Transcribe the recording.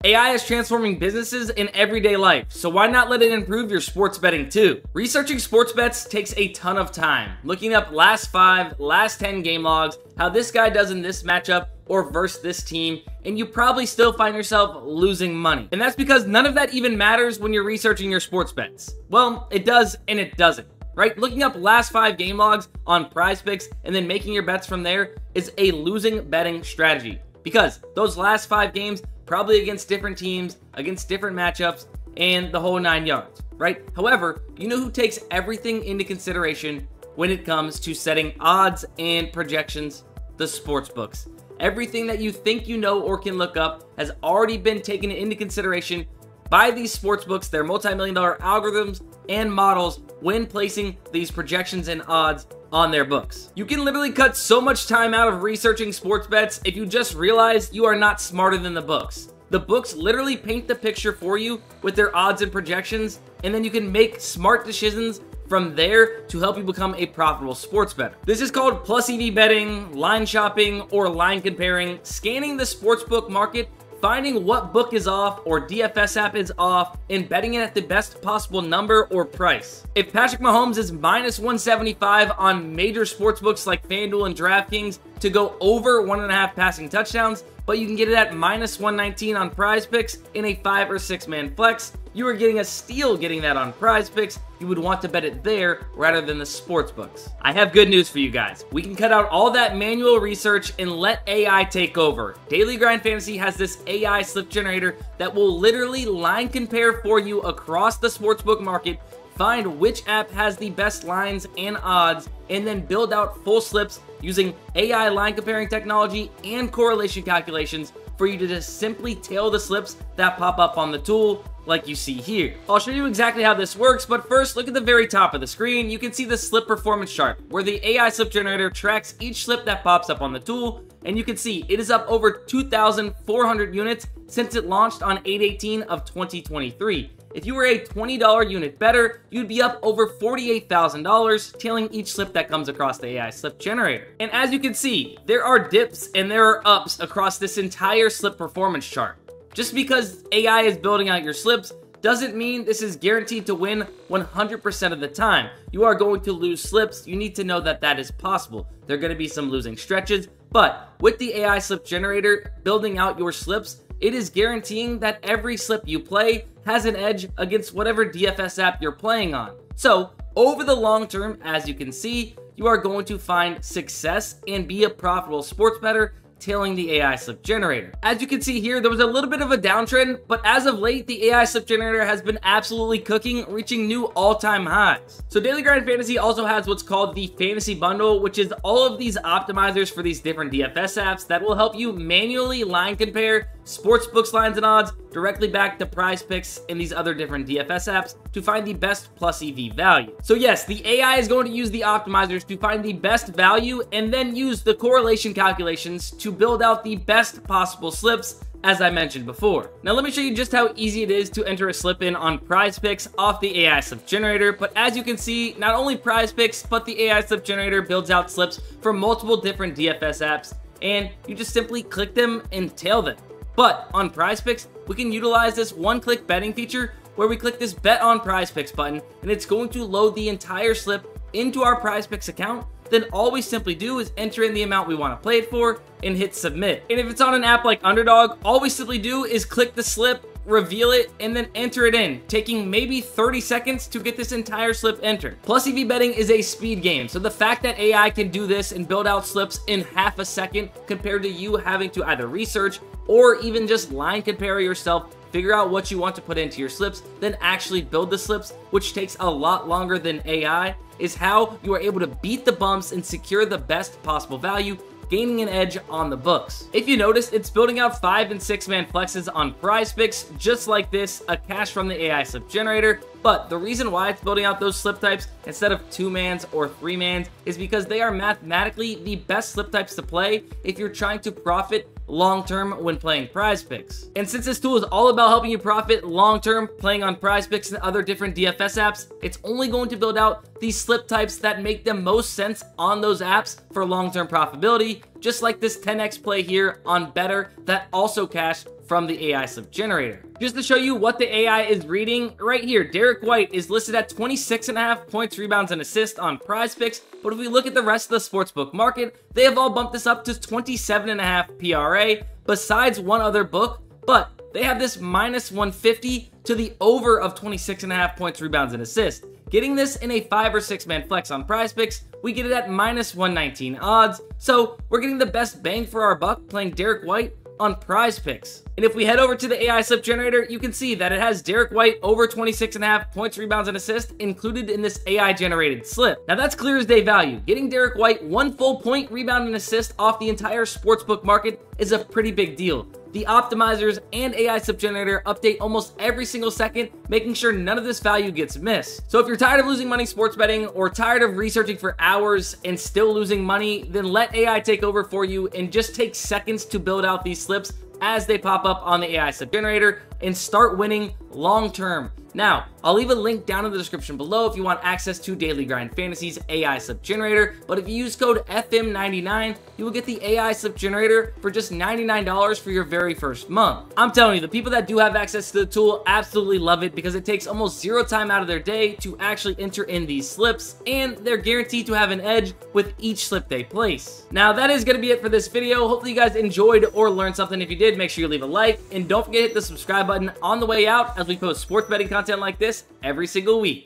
AI is transforming businesses and everyday life, so why not let it improve your sports betting too? Researching sports bets takes a ton of time. Looking up last 5, last 10 game logs, how this guy does in this matchup, or versus this team, and you probably still find yourself losing money. And that's because none of that even matters when you're researching your sports bets. Well, it does and it doesn't. Right? Looking up last 5 game logs on PrizePicks and then making your bets from there is a losing betting strategy, because those last 5 games probably against different teams, against different matchups, and the whole 9 yards, right? However, you know who takes everything into consideration when it comes to setting odds and projections? The sports books. Everything that you think you know or can look up has already been taken into consideration by these sports books, their multi-million-dollar algorithms and models when placing these projections and odds on their books. You can literally cut so much time out of researching sports bets if you just realize you are not smarter than the books. The books literally paint the picture for you with their odds and projections, and then you can make smart decisions from there to help you become a profitable sports bettor. This is called plus EV betting, line shopping, or line comparing, scanning the sportsbook market, finding what book is off or DFS app is off, and betting it at the best possible number or price. If Patrick Mahomes is minus 175 on major sportsbooks like FanDuel and DraftKings to go over 1.5 passing touchdowns, but you can get it at minus 119 on PrizePicks in a 5 or 6 man flex, you are getting a steal getting that on PrizePicks. You would want to bet it there rather than the sports books. I have good news for you guys. We can cut out all that manual research and let AI take over. Daily Grind Fantasy has this AI slip generator that will literally line compare for you across the sportsbook market, find which app has the best lines and odds, and then build out full slips using AI line comparing technology and correlation calculations for you to just simply tail the slips that pop up on the tool like you see here. I'll show you exactly how this works, but first look at the very top of the screen. You can see the slip performance chart where the AI slip generator tracks each slip that pops up on the tool, and you can see it is up over 2,400 units since it launched on 8/18 of 2023. If you were a $20 unit bettor, you'd be up over $48,000 tailing each slip that comes across the AI slip generator. And as you can see, there are dips and there are ups across this entire slip performance chart. Just because AI is building out your slips doesn't mean this is guaranteed to win 100% of the time. You are going to lose slips. You need to know that that is possible. There are going to be some losing stretches, but with the AI slip generator building out your slips, it is guaranteeing that every slip you play has an edge against whatever DFS app you're playing on. So over the long term, as you can see, you are going to find success and be a profitable sports bettor tailing the AI slip generator. As you can see here, there was a little bit of a downtrend, but as of late, the AI slip generator has been absolutely cooking, reaching new all-time highs. So Daily Grind Fantasy also has what's called the Fantasy Bundle, which is all of these optimizers for these different DFS apps that will help you manually line compare sportsbooks lines and odds directly back to PrizePicks and these other different DFS apps to find the best plus EV value. So yes, the AI is going to use the optimizers to find the best value and then use the correlation calculations to build out the best possible slips, as I mentioned before. Now let me show you just how easy it is to enter a slip in on PrizePicks off the AI slip generator. But as you can see, not only PrizePicks, but the AI slip generator builds out slips for multiple different DFS apps, and you just simply click them and tail them. But on PrizePicks, we can utilize this one-click betting feature where we click this Bet on PrizePicks button, and it's going to load the entire slip into our PrizePicks account. Then all we simply do is enter in the amount we want to play it for and hit submit. And if it's on an app like Underdog, all we simply do is click the slip, reveal it, and then enter it in, taking maybe 30 seconds to get this entire slip entered. Plus EV betting is a speed game, so the fact that AI can do this and build out slips in half a second compared to you having to either research or even just line compare yourself, figure out what you want to put into your slips, then actually build the slips, which takes a lot longer than AI, is how you are able to beat the bumps and secure the best possible value, gaining an edge on the books. If you notice, it's building out 5 and 6 man flexes on PrizePicks, just like this, a cache from the AI slip generator. But the reason why it's building out those slip types instead of 2 mans or 3 mans is because they are mathematically the best slip types to play if you're trying to profit long-term when playing PrizePicks. And since this tool is all about helping you profit long-term playing on PrizePicks and other different DFS apps, it's only going to build out these slip types that make the most sense on those apps for long-term profitability, just like this 10x play here on Bettor that also cashed from the AI slip generator. Just to show you what the AI is reading, right here, Derek White is listed at 26.5 points, rebounds, and assists on PrizePicks, but if we look at the rest of the sportsbook market, they have all bumped this up to 27.5 PRA, besides one other book, but they have this minus 150 to the over of 26.5 points, rebounds, and assists. Getting this in a 5 or 6 man flex on PrizePicks, we get it at minus 119 odds, so we're getting the best bang for our buck playing Derek White on PrizePicks. And if we head over to the AI slip generator, you can see that it has Derek White over 26.5 points, rebounds, and assists included in this AI generated slip. Now that's clear as day value. Getting Derek White 1 full point, rebound, and assist off the entire sportsbook market is a pretty big deal. The optimizers and AI slip generator update almost every single second, making sure none of this value gets missed. So if you're tired of losing money sports betting or tired of researching for hours and still losing money, then let AI take over for you and just take seconds to build out these slips as they pop up on the AI slip generator and start winning long term. Now, I'll leave a link down in the description below if you want access to Daily Grind Fantasy's AI slip generator, but if you use code FM99, you will get the AI slip generator for just $99 for your very first month. I'm telling you, the people that do have access to the tool absolutely love it because it takes almost zero time out of their day to actually enter in these slips, and they're guaranteed to have an edge with each slip they place. Now, that is going to be it for this video. Hopefully you guys enjoyed or learned something. If you did, make sure you leave a like, and don't forget to hit the subscribe button on the way out as we post sports betting content like this every single week.